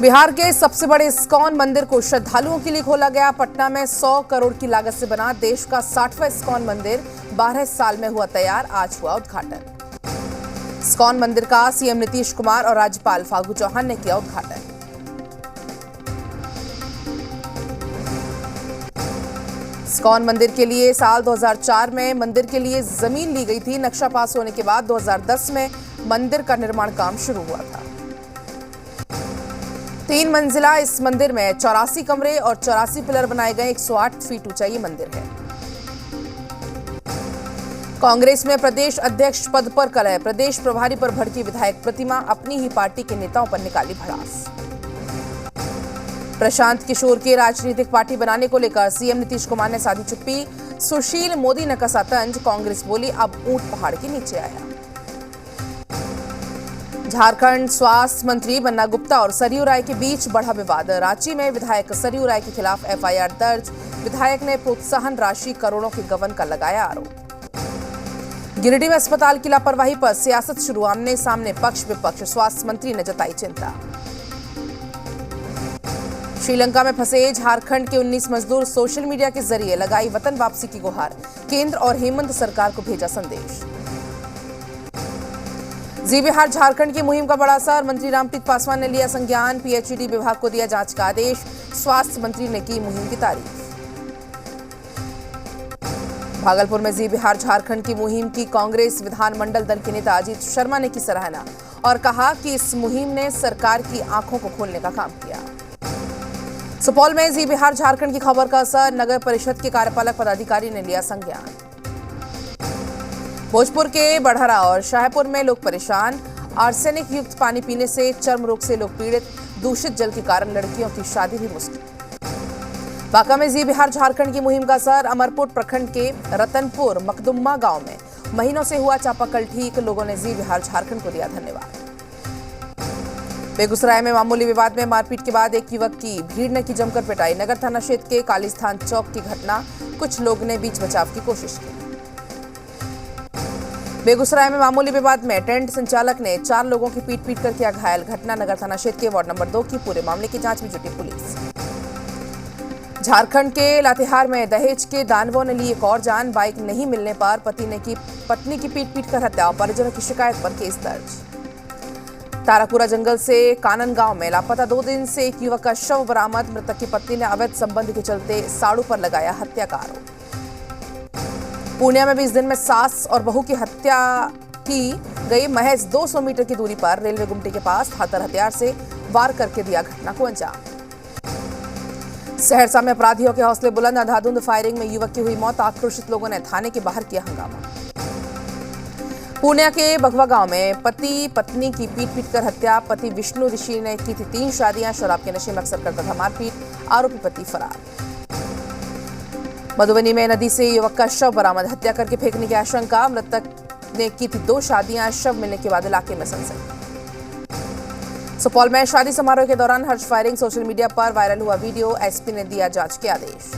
बिहार के सबसे बड़े इस्कॉन मंदिर को श्रद्धालुओं के लिए खोला गया। पटना में 100 करोड़ की लागत से बना देश का 60वां इस्कॉन मंदिर 12 साल में हुआ तैयार। आज हुआ उद्घाटन। इस्कॉन मंदिर का सीएम नीतीश कुमार और राज्यपाल फागू चौहान ने किया उद्घाटन। इस्कॉन मंदिर के लिए साल 2004 में मंदिर के लिए जमीन ली गई थी। नक्शा पास होने के बाद 2010 में मंदिर का निर्माण काम शुरू हुआ था। 3 मंजिला इस मंदिर में 84 कमरे और 84 पिलर बनाए गए। 108 फीट ऊंचा ये मंदिर है। कांग्रेस में प्रदेश अध्यक्ष पद पर कलह। प्रदेश प्रभारी पर भड़की विधायक प्रतिमा। अपनी ही पार्टी के नेताओं पर निकाली भड़ास। प्रशांत किशोर के राजनीतिक पार्टी बनाने को लेकर सीएम नीतीश कुमार ने साधी चुप्पी। सुशील मोदी ने कसा तंज। कांग्रेस बोली अब ऊंट पहाड़ के नीचे आया। झारखंड स्वास्थ्य मंत्री बन्ना गुप्ता और सरयू राय के बीच बढ़ा विवाद। रांची में विधायक सरयू राय के खिलाफ एफआईआर दर्ज। विधायक ने प्रोत्साहन राशि करोड़ों के गबन का लगाया आरोप। गिरिडीह में अस्पताल की लापरवाही पर सियासत शुरू। आमने सामने पक्ष विपक्ष। स्वास्थ्य मंत्री ने जताई चिंता। श्रीलंका में फंसे झारखंड के 19 मजदूर सोशल मीडिया के जरिए लगाई वतन वापसी की गुहार। केंद्र और हेमंत सरकार को भेजा संदेश। जी बिहार झारखंड की मुहिम का बड़ा असर। मंत्री रामप्रीत पासवान ने लिया संज्ञान। पीएचईडी विभाग को दिया जांच का आदेश। स्वास्थ्य मंत्री ने की मुहिम की तारीफ। भागलपुर में जी बिहार झारखंड की मुहिम की कांग्रेस विधानमंडल दल के नेता अजीत शर्मा ने की सराहना और कहा कि इस मुहिम ने सरकार की आंखों को खोलने का काम किया। सुपौल में जी बिहार झारखंड की खबर का असर। नगर परिषद के कार्यपालक पदाधिकारी ने लिया संज्ञान। भोजपुर के बढ़हरा और शाहपुर में लोग परेशान। आर्सेनिक युक्त पानी पीने से चर्म रोग से लोग पीड़ित। दूषित जल के कारण लड़कियों की शादी भी मुश्किल। बांका में जी बिहार झारखंड की मुहिम का असर। अमरपुर प्रखंड के रतनपुर मकदुम्मा गांव में महीनों से हुआ चापाकल ठीक। लोगों ने जी बिहार झारखंड को दिया धन्यवाद। बेगूसराय में मामूली विवाद में मारपीट के बाद एक युवक की भीड़ ने की जमकर पिटाई। नगर थाना क्षेत्र के कालीस्थान चौक की घटना। कुछ लोग ने बीच बचाव की कोशिश की। बेगूसराय में मामूली विवाद में टेंट संचालक ने 4 लोगों की पीट कर किया घायल। घटना नगर थाना क्षेत्र के वार्ड नंबर 2 की। पूरे मामले की जांच में जुटी पुलिस। झारखंड के लातेहार में दहेज के दानवों ने ली एक और जान। बाइक नहीं मिलने पर पति ने की पत्नी की पीट कर हत्या। परिजनों की शिकायत पर केस दर्ज। तारापुरा जंगल से कानन गांव में लापता 2 दिन से एक युवक का शव बरामद। मृतक की पत्नी ने अवैध संबंध के चलते साड़ू पर लगाया हत्या का आरोप। पूर्णिया में 20 दिन में सास और बहू की हत्या की गई। महज 200 मीटर की दूरी पर रेलवे गुमटी के पास धातर हथियार से वार करके दिया घटना को अंजाम। सहरसा में अपराधियों के हौसले बुलंद। अंधाधुंध फायरिंग में युवक की हुई मौत। आक्रोशित लोगों ने थाने के बाहर किया हंगामा। पूर्णिया के बघवा गांव में पति पत्नी की पीट कर हत्या। पति विष्णु ऋषि ने की थी 3 शादियां। शराब के नशे में अक्सर करता था मारपीट। आरोपी पति फरार। मधुबनी में नदी से युवक का शव बरामद। हत्या करके फेंकने की आशंका। मृतक ने की थी 2 शादियां। शव मिलने के बाद इलाके में सनसनी। सुपौल में शादी समारोह के दौरान हर्ष फायरिंग। सोशल मीडिया पर वायरल हुआ वीडियो। एसपी ने दिया जांच के आदेश।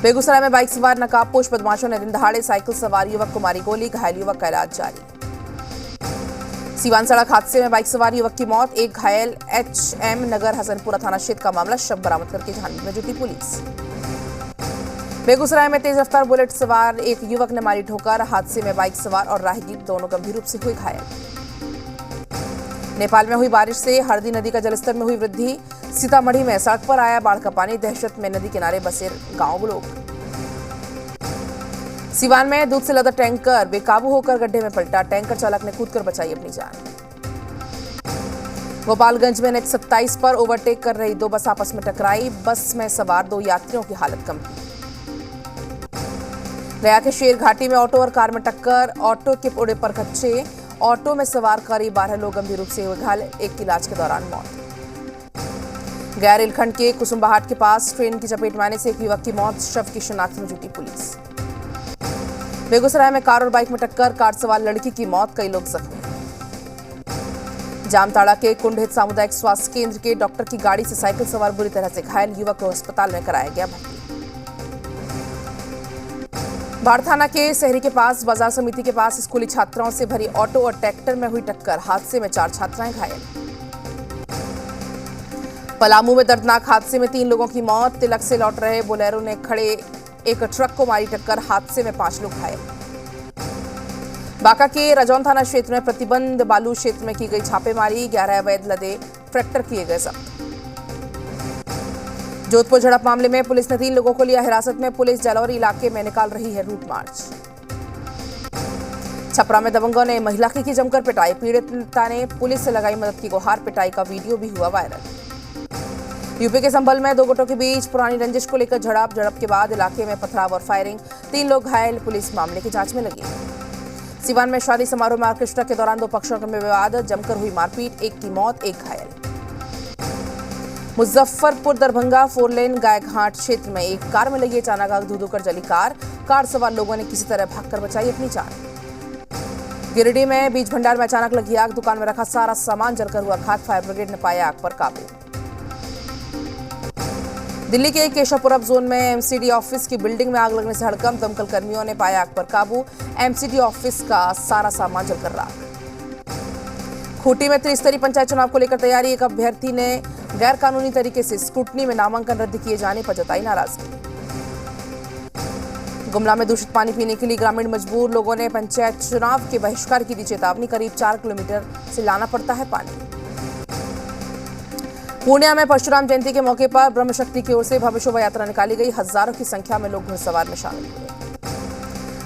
बेगूसराय में बाइक सवार नकाबपोश बदमाशों ने दिन दहाड़े साइकिल सवार युवक को मारी गोली। घायल युवक का इलाज जारी। सीवान सड़क हादसे में बाइक सवार युवक की मौत। एक घायल। एचएम नगर हसनपुरा थाना क्षेत्र का मामला। शव बरामद करके छानबीन में जुटी पुलिस। बेगूसराय में तेज रफ्तार बुलेट सवार एक युवक ने मारी ठोकर। हादसे में बाइक सवार और राहगीर दोनों गंभीर रूप से हुए घायल। नेपाल में हुई बारिश से हरदी नदी का जलस्तर में हुई वृद्धि। सीतामढ़ी में सड़क पर आया बाढ़ का पानी। दहशत में नदी किनारे बसे गांव लोग। सीवान में दूध से लदा टैंकर बेकाबू होकर गड्ढे में पलटा। टैंकर चालक ने कूदकर बचाई अपनी जान। गोपालगंज में NH 27 पर ओवरटेक कर रही 2 बस आपस में टकराई। बस में सवार 2 यात्रियों की हालत गंभीर। गया के शेर घाटी में ऑटो और कार में टक्कर। ऑटो के पुड़े पर कच्चे। ऑटो में सवार करीब 12 लोग गंभीर रूप से हुए घायल। एक की इलाज के दौरान मौत। गया रेलखंड के कुसुम्बाहाट के पास ट्रेन की चपेट में आने से एक युवक की मौत। शव की शिनाख्त में जुटी पुलिस। बेगूसराय में कार और बाइक में टक्कर। कार सवार लड़की की मौत। कई लोग जख्मी। जामताड़ा के कुंडहित सामुदायिक स्वास्थ्य केंद्र के डॉक्टर की गाड़ी से साइकिल सवार बुरी तरह से घायल। युवक को अस्पताल में कराया गया भर्ती। बाढ़ थाना के शहरी के पास बाजार समिति के पास स्कूली छात्राओं से भरी ऑटो और ट्रैक्टर में हुई टक्कर। हादसे में 4 छात्राएं घायल। पलामू में दर्दनाक हादसे में 3 लोगों की मौत। तिलक से लौट रहे बोलेरो ने खड़े एक ट्रक को मारी टक्कर, हादसे में 5 लोग घायल। बांका के रजौन थाना क्षेत्र में प्रतिबंध बालू क्षेत्र में की गई छापेमारी, 11 अवैध लदे ट्रैक्टर किए गए जब्त। जोधपुर झड़प मामले में पुलिस ने 3 लोगों को लिया हिरासत में, पुलिस जलौरी इलाके में निकाल रही है रूट मार्च। छपरा में दबंगों ने महिला की जमकर पिटाई, पीड़िता ने पुलिस से लगाई मदद की गुहार, पिटाई का वीडियो भी हुआ वायरल। यूपी के संभल में 2 गुटों के बीच पुरानी रंजिश को लेकर झड़प के बाद इलाके में पथराव और फायरिंग, 3 लोग घायल, पुलिस मामले की जांच में लगी। सिवान में शादी समारोह में ऑर्केस्ट्रा के दौरान 2 पक्षों में विवाद, जमकर हुई मारपीट, 1 की मौत, 1 घायल। मुजफ्फरपुर दरभंगा 4 लेन गायघाट क्षेत्र में एक कार में लगी अचानक आग, धू-धू कर जली कार सवार लोगों ने किसी तरह भागकर बचाई अपनी जान। गिरिडीह में बीज भंडार में अचानक लगी आग, दुकान में रखा सारा सामान जलकर हुआ खाक, फायर ब्रिगेड ने पाया आग पर काबू। दिल्ली के केशवपुरम जोन में एमसीडी ऑफिस की बिल्डिंग में आग लगने से हड़कंप, दमकल कर्मियों ने पाया आग पर काबू, एमसीडी ऑफिस का सारा सामान जलकर राख। खूंटी में त्रिस्तरीय पंचायत चुनाव को लेकर तैयारी, एक अभ्यर्थी ने गैर कानूनी तरीके से स्क्रूटनी में नामांकन रद्द किए जाने पर जताई नाराजगी। गुमला में दूषित पानी पीने के लिए ग्रामीण मजबूर, लोगों ने पंचायत चुनाव के बहिष्कार की दी चेतावनी, करीब 4 किलोमीटर से लाना पड़ता है पानी। पूर्णिया में परशुराम जयंती के मौके पर ब्रह्मशक्ति की ओर से भव्य शोभा यात्रा निकाली गई, हजारों की संख्या में लोग घुड़सवार में शामिल हुए।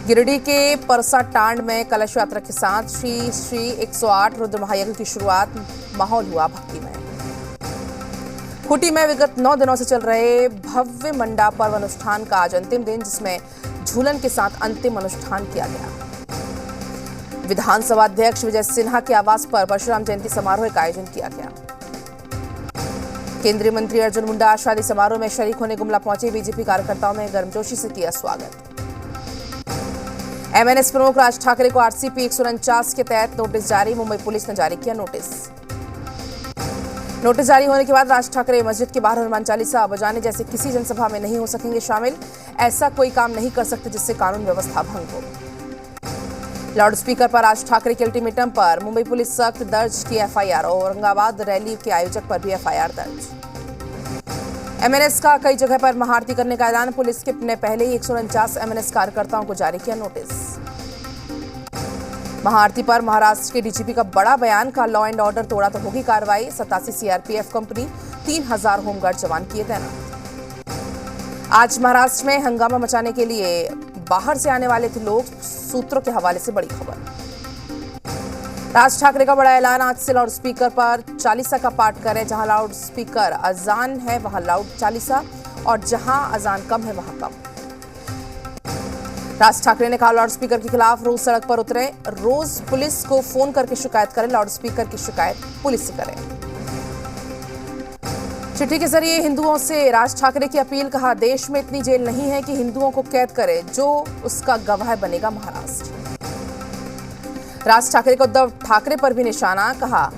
गिरिडीह के परसा टांड में कलश यात्रा के साथ श्री 108 रुद्र महायज्ञ की शुरुआत, माहौल हुआ भक्तिमय। खूंटी में विगत 9 दिनों से चल रहे भव्य मंडा पर्व अनुष्ठान का आज अंतिम दिन, जिसमें झूलन के साथ अंतिम अनुष्ठान किया गया। विधानसभा अध्यक्ष विजय सिन्हा के आवास पर परशुराम जयंती समारोह का आयोजन किया गया। केंद्रीय मंत्री अर्जुन मुंडा शादी समारोह में शरीक होने गुमला पहुंचे, बीजेपी कार्यकर्ताओं ने गर्मजोशी से किया स्वागत। एमएनएस प्रमुख राज ठाकरे को आरसीपी 149 के तहत नोटिस जारी, मुंबई पुलिस ने जारी किया नोटिस जारी होने के बाद राज ठाकरे मस्जिद के बाहर हनुमान चालीसा बजाने जैसे किसी जनसभा में नहीं हो सकेंगे शामिल, ऐसा कोई काम नहीं कर सकते जिससे कानून व्यवस्था भंग हो। लाउडस्पीकर पर राज ठाकरे के अल्टीमेटम पर मुंबई पुलिस सख्त, दर्ज की एफआईआर, औरंगाबाद रैली के आयोजक पर भी एफआईआर दर्ज। एमएनएस का कई जगह पर महाआरती करने का ऐलान, पुलिस ने पहले ही 149 एमएनएस कार्यकर्ताओं को जारी किया नोटिस। महाआरती पर महाराष्ट्र के डीजीपी का बड़ा बयान, का लॉ एंड ऑर्डर तोड़ा तो होगी कार्रवाई, 87 सीआरपीएफ कंपनी, 3000 होमगार्ड जवान किए तैनात। आज महाराष्ट्र में हंगामा मचाने के लिए बाहर से आने वाले थे लोग, सूत्रों के हवाले से बड़ी खबर। राज ठाकरे का बड़ा ऐलान, आज से लाउडस्पीकर पर चालीसा का पाठ करें, जहां लाउडस्पीकर अजान है वहां लाउड चालीसा, और जहां अजान कम है वहां कम। राज ठाकरे ने कहा लाउडस्पीकर के खिलाफ रोज सड़क पर उतरे, रोज पुलिस को फोन करके शिकायत करें, लाउडस्पीकर की शिकायत पुलिस से करें। चिट्ठी के जरिए हिंदुओं से राज ठाकरे की अपील, कहा देश में इतनी जेल नहीं है कि हिंदुओं को कैद करे, जो उसका गवाह बनेगा महाराष्ट्र। राज ठाकरे को उद्धव ठाकरे पर भी निशाना, कहा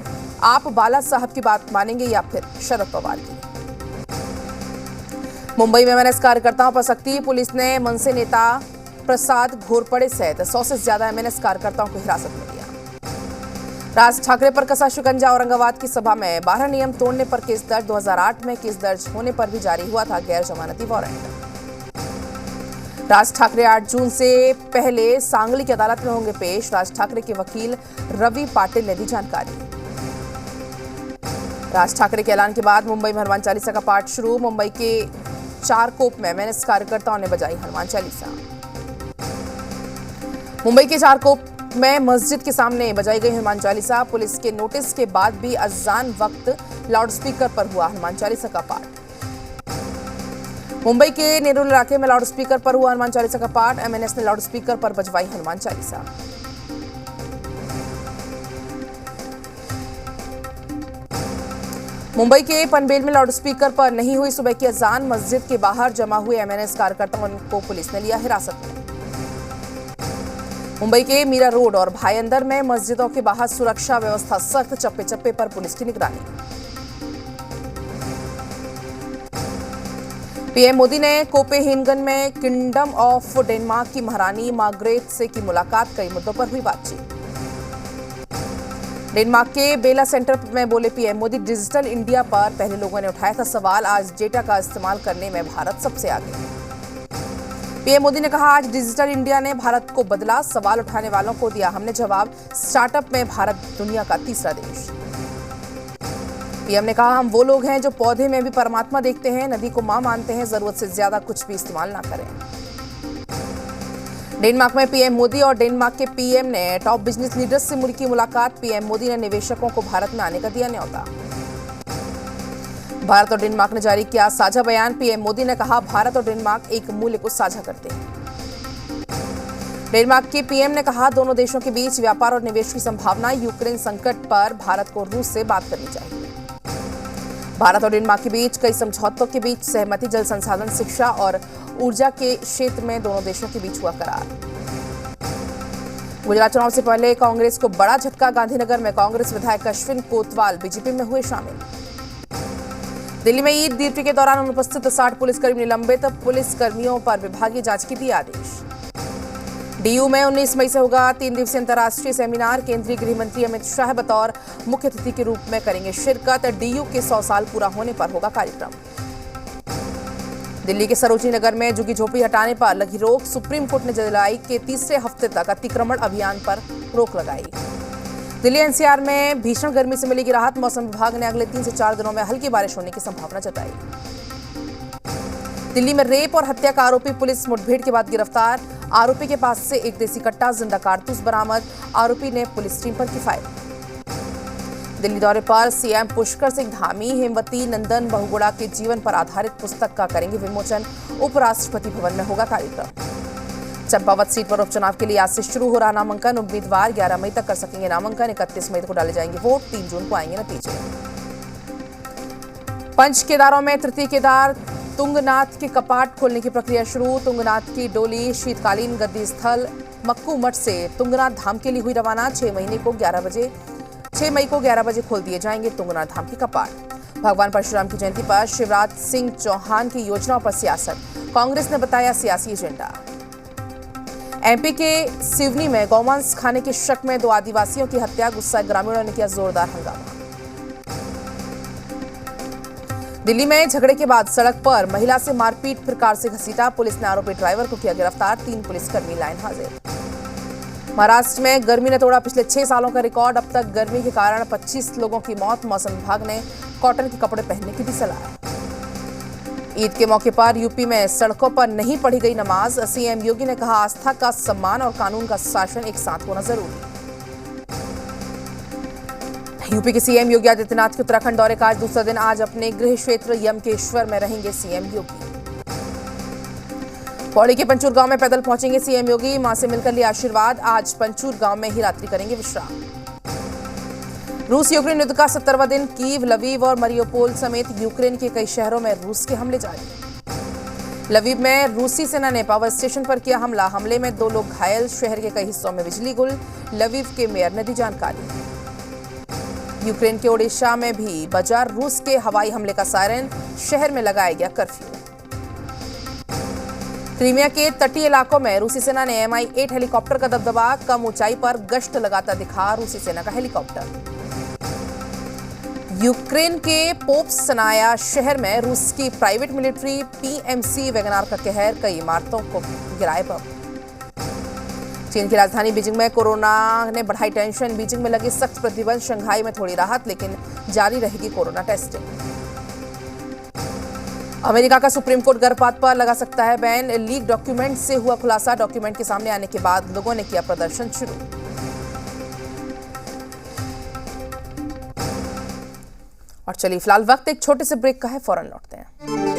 आप बाला साहब की बात मानेंगे या फिर शरद पवार की। मुंबई में एमएनएस कार्यकर्ताओं पर सख्ती, पुलिस ने मनसे नेता प्रसाद घोरपड़े सहित 100 से ज्यादा एमएनएस कार्यकर्ताओं को हिरासत में लिया। राज ठाकरे पर कसा शिकंजा, औरंगाबाद की सभा में 12 नियम तोड़ने पर केस दर्ज, 2008 में केस दर्ज होने पर भी जारी हुआ था गैर जमानती वारंट। राज ठाकरे 8 जून से पहले सांगली की अदालत में होंगे पेश, राज ठाकरे के वकील रवि पाटिल ने दी जानकारी। राज ठाकरे के ऐलान के बाद मुंबई में हनुमान चालीसा का पाठ शुरू, मुंबई के चारकोप में एमएनएस कार्यकर्ताओं ने बजाई हनुमान चालीसा। मुंबई के चारकोप में मस्जिद के सामने बजाई गई हनुमान चालीसा, पुलिस के नोटिस के बाद भी अजान वक्त लाउडस्पीकर पर हुआ हनुमान चालीसा का पाठ। मुंबई के नेरुल इलाके में लाउडस्पीकर पर हुआ हनुमान चालीसा का पाठ, एमएनएस ने लाउडस्पीकर पर बजवाई हनुमान चालीसा। मुंबई के पनवेल में लाउडस्पीकर पर नहीं हुई सुबह की अजान, मस्जिद के बाहर जमा हुए एमएनएस कार्यकर्ताओं को पुलिस ने लिया हिरासत में। मुंबई के मीरा रोड और भाईंदर में मस्जिदों के बाहर सुरक्षा व्यवस्था सख्त, चप्पे चप्पे पर पुलिस की निगरानी। पीएम मोदी ने कोपेनहेगन में किंगडम ऑफ डेनमार्क की महारानी मार्गरेट से की मुलाकात, कई मुद्दों पर हुई बातचीत। डेनमार्क के बेला सेंटर में बोले पीएम मोदी, डिजिटल इंडिया पर पहले लोगों ने उठाया था सवाल, आज डेटा का इस्तेमाल करने में भारत सबसे आगे। पीएम मोदी ने कहा, आज डिजिटल इंडिया ने भारत को बदला, सवाल उठाने वालों को दिया हमने जवाब, स्टार्टअप में भारत दुनिया का तीसरा देश। पीएम ने कहा, हम वो लोग हैं जो पौधे में भी परमात्मा देखते हैं, नदी को मां मानते हैं, जरूरत से ज्यादा कुछ भी इस्तेमाल ना करें। डेनमार्क में पीएम मोदी और डेनमार्क के पीएम ने टॉप बिजनेस लीडर्स से की मुलाकात। पीएम मोदी ने निवेशकों को भारत में आने का दिया न्योता। भारत और डेनमार्क ने जारी किया साझा बयान। पीएम मोदी ने कहा, भारत और डेनमार्क एक मूल्य को साझा करते हैं। डेनमार्क के पीएम ने कहा, दोनों देशों के बीच व्यापार और निवेश की संभावना। यूक्रेन संकट पर भारत को रूस से बात करनी चाहिए। भारत और डेनमार्क के बीच कई समझौतों के बीच सहमति। जल संसाधन, शिक्षा और ऊर्जा के क्षेत्र में दोनों देशों के बीच हुआ करार। गुजरात चुनाव से पहले कांग्रेस को बड़ा झटका। गांधीनगर में कांग्रेस विधायक अश्विन कोतवाल बीजेपी में हुए शामिल। दिल्ली में ईद ड्यूटी के दौरान अनुपस्थित 60 पुलिसकर्मी निलंबित। पुलिस कर्मियों पर विभागीय जांच की दिया आदेश। डीयू में 19 मई से होगा 3 दिवसीय अंतर्राष्ट्रीय सेमिनार। केंद्रीय गृह मंत्री अमित शाह बतौर मुख्य अतिथि के रूप में करेंगे शिरकत। डीयू के 100 साल पूरा होने पर होगा कार्यक्रम। दिल्ली के सरोजनी नगर में झुग्गी झोपड़ी हटाने पर लगी रोक। सुप्रीम कोर्ट ने जुलाई के तीसरे हफ्ते तक अतिक्रमण अभियान पर रोक लगाई। दिल्ली एनसीआर में भीषण गर्मी से मिलेगी राहत। मौसम विभाग ने अगले 3 से 4 दिनों में हल्की बारिश होने की संभावना जताई। दिल्ली में रेप और हत्या का आरोपी पुलिस मुठभेड़ के बाद गिरफ्तार। आरोपी के पास से एक देसी कट्टा, जिंदा कारतूस बरामद। आरोपी ने पुलिस टीम पर की फायर। दिल्ली दौरे पर सीएम पुष्कर सिंह धामी हेमवती नंदन बहुगुणा के जीवन पर आधारित पुस्तक का करेंगे विमोचन। उपराष्ट्रपति भवन में होगा कार्यक्रम। चंपावत सीट पर उपचुनाव के लिए आज से शुरू हो रहा नामांकन। उम्मीदवार 11 मई तक कर सकेंगे नामांकन। 31 मई को डाले जाएंगे वोट। 3 जून को आएंगे नतीजे। पंच केदारों में तृतीय केदार तुंगनाथ के कपाट खोलने की प्रक्रिया शुरू। तुंगनाथ की डोली शीतकालीन गद्दी स्थल मक्कू मठ से तुंगनाथ धाम के लिए हुई रवाना। 6 मई को 11 बजे खोल दिए जाएंगे तुंगनाथ धाम के कपाट। भगवान परशुराम की जयंती पर शिवराज सिंह चौहान की योजनाओं पर सियासत। कांग्रेस ने बताया सियासी एजेंडा। एमपी के सिवनी में गौमांस खाने के शक में 2 आदिवासियों की हत्या। गुस्साए ग्रामीणों ने किया जोरदार हंगामा। दिल्ली में झगड़े के बाद सड़क पर महिला से मारपीट, फिर कार से घसीटा। पुलिस ने आरोपी ड्राइवर को किया गिरफ्तार। 3 पुलिसकर्मी लाइन हाजिर। महाराष्ट्र में गर्मी ने तोड़ा पिछले 6 सालों का रिकॉर्ड। अब तक गर्मी के कारण 25 लोगों की मौत। मौसम विभाग ने कॉटन के कपड़े पहनने की दी सलाह। ईद के मौके पर यूपी में सड़कों पर नहीं पढ़ी गई नमाज। सीएम योगी ने कहा, आस्था का सम्मान और कानून का शासन एक साथ होना जरूरी। यूपी के सीएम योगी आदित्यनाथ के उत्तराखंड दौरे का आज दूसरा दिन। आज अपने गृह क्षेत्र यमकेश्वर में रहेंगे सीएम योगी। पौड़ी के पंचूर गांव में पैदल पहुंचेंगे सीएम योगी। मां से मिलकर लिया आशीर्वाद। आज पंचूर गांव में ही रात्रि करेंगे विश्राम। रूस यूक्रेन युद्ध का 70वां दिन। कीव, लवीव और मरियोपोल समेत यूक्रेन के कई शहरों में रूस के हमले जारी। लवीव में रूसी सेना ने पावर स्टेशन पर किया हमला। हमले में 2 लोग घायल। शहर के कई हिस्सों में बिजली गुल। लवीव के मेयर ने दी जानकारी। यूक्रेन के ओडिशा में भी बजा रूस के हवाई हमले का सायरन। शहर में लगाया गया कर्फ्यू। क्रीमिया के तटीय इलाकों में रूसी सेना ने Mi-8 हेलीकॉप्टर का दबदबा। कम ऊंचाई पर गश्त लगाता दिखा रूसी सेना का हेलीकॉप्टर। यूक्रेन के पोप्सनाया शहर में रूस की प्राइवेट मिलिट्री PMC वैगनार का कहर। कई इमारतों को गिराए बम। चीन की राजधानी बीजिंग में कोरोना ने बढ़ाई टेंशन। बीजिंग में लगे सख्त प्रतिबंध। शंघाई में थोड़ी राहत, लेकिन जारी रहेगी कोरोना टेस्टिंग। अमेरिका का सुप्रीम कोर्ट गर्भपात पर लगा सकता है बैन। लीक डॉक्यूमेंट से हुआ खुलासा। डॉक्यूमेंट के सामने आने के बाद लोगों ने किया प्रदर्शन शुरू। और चलिए फिलहाल वक्त एक छोटे से ब्रेक का है, फौरन लौटते हैं।